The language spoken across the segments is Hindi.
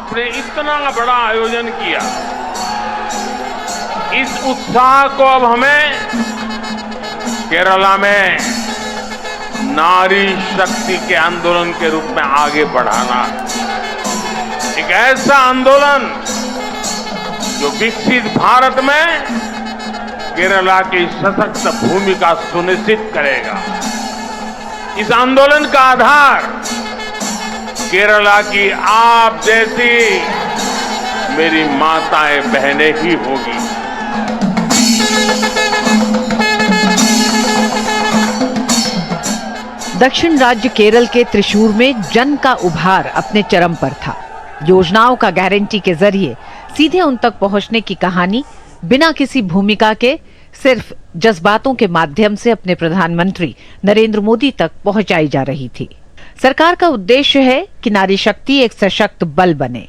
आपने इतना बड़ा आयोजन किया, इस उत्साह को अब हमें केरला में नारी शक्ति के आंदोलन के रूप में आगे बढ़ाना है। एक ऐसा आंदोलन जो विकसित भारत में केरला की सशक्त भूमिका सुनिश्चित करेगा। इस आंदोलन का आधार केरला की आप जैसी मेरी माताएं बहनें ही होगी। दक्षिण राज्य केरल के त्रिशूर में जन का उभार अपने चरम पर था। योजनाओं का गारंटी के जरिए सीधे उन तक पहुंचने की कहानी बिना किसी भूमिका के सिर्फ जज्बातों के माध्यम से अपने प्रधानमंत्री नरेंद्र मोदी तक पहुंचाई जा रही थी। सरकार का उद्देश्य है कि नारी शक्ति एक सशक्त बल बने।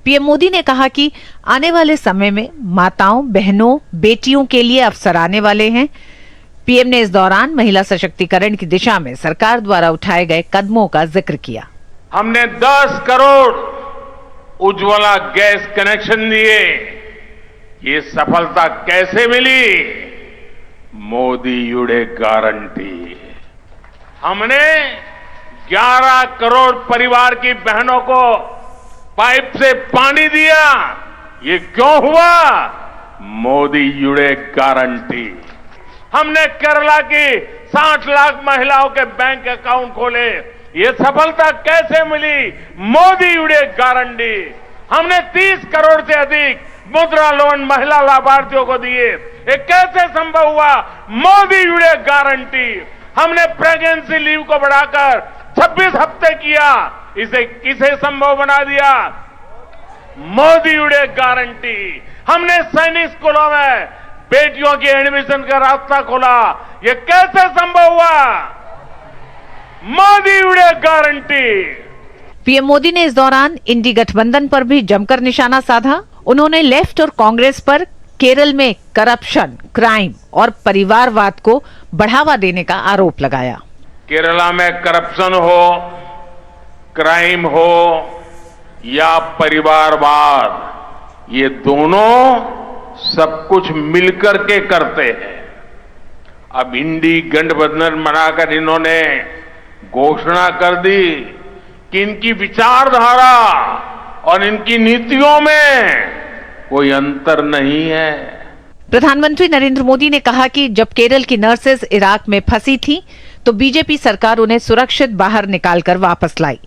पीएम मोदी ने कहा कि आने वाले समय में माताओं, बहनों, बेटियों के लिए अवसर आने वाले हैं। पीएम ने इस दौरान महिला सशक्तिकरण की दिशा में सरकार द्वारा उठाए गए कदमों का जिक्र किया। हमने 10 करोड़ उज्ज्वला गैस कनेक्शन दिए। ये सफलता कैसे मिली? मोदी युडे गारंटी। हमने 11 करोड़ परिवार की बहनों को पाइप से पानी दिया। ये क्यों हुआ? मोदी युडे गारंटी। हमने केरला की 60 लाख महिलाओं के बैंक अकाउंट खोले। ये सफलता कैसे मिली? मोदी युडे गारंटी। हमने 30 करोड़ से अधिक मुद्रा लोन महिला लाभार्थियों को दिए। ये कैसे संभव हुआ? मोदी युडे गारंटी। हमने प्रेगनेंसी लीव को बढ़ाकर 26 हफ्ते किया। इसे किसे संभव बना दिया? मोदी युडे गारंटी। हमने सैनिक स्कूलों में बेटियों की एडमिशन का रास्ता खोला। ये कैसे संभव हुआ? मोदी युडे गारंटी। पीएम मोदी ने इस दौरान इंडी गठबंधन पर भी जमकर निशाना साधा। उन्होंने लेफ्ट और कांग्रेस पर केरल में करप्शन, क्राइम और परिवारवाद को बढ़ावा देने का आरोप लगाया। केरला में करप्शन हो, क्राइम हो या परिवारवाद, ये दोनों सब कुछ मिलकर के करते हैं। अब इंडी गठबंधन बनाकर इन्होंने घोषणा कर दी कि इनकी विचारधारा और इनकी नीतियों में कोई अंतर नहीं है। प्रधानमंत्री नरेंद्र मोदी ने कहा कि जब केरल की नर्सेज इराक में फंसी थी तो बीजेपी सरकार उन्हें सुरक्षित बाहर निकालकर वापस लाई।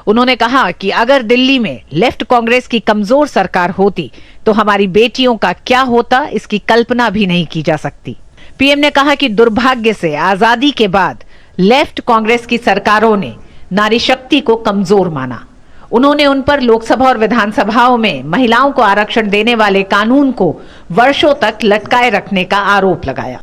उन्होंने कहा कि अगर दिल्ली में लेफ्ट कांग्रेस की कमजोर सरकार होती तो हमारी बेटियों का क्या होता, इसकी कल्पना भी नहीं की जा सकती। पीएम ने कहा कि दुर्भाग्य से आजादी के बाद लेफ्ट कांग्रेस की सरकारों ने नारी शक्ति को कमजोर माना। उन्होंने उन पर लोकसभा और विधानसभाओं में महिलाओं को आरक्षण देने वाले कानून को वर्षों तक लटकाए रखने का आरोप लगाया।